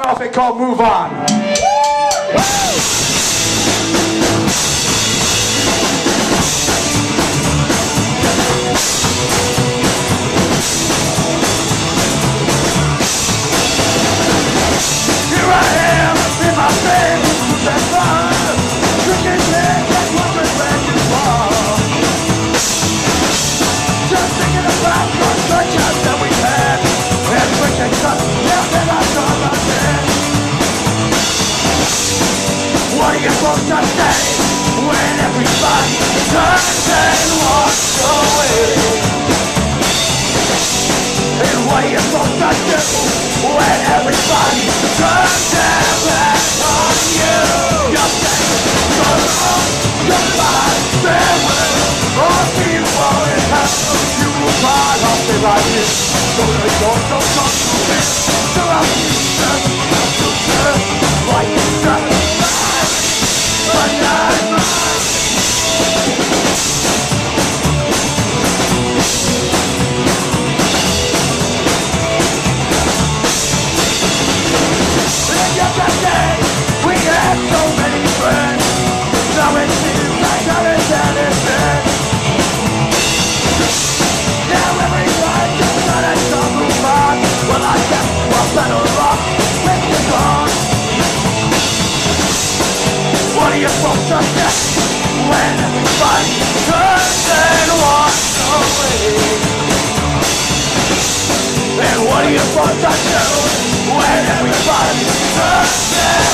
off it called Move On. Here I am in my bed, that fun, drinking beer, that's what we're ready for. Just thinking about the success that we had, and drinking cups, yeah, that I saw my head. What are you supposed to say when everybody turns and walks away? And what are you supposed to do when everybody turns their back on you? Just say so long, goodbye, farewell. Or people in hell, you will cry off the like this. So they don't to me. So I'm just like it's but not mine. And yesterday we had so many friends. Now it seems like there is anything. Now everyone just got a double on. Well, I guess we're better off with the gone. What are you supposed to say when everybody turns and walks away? And what are you supposed to do when everybody turns and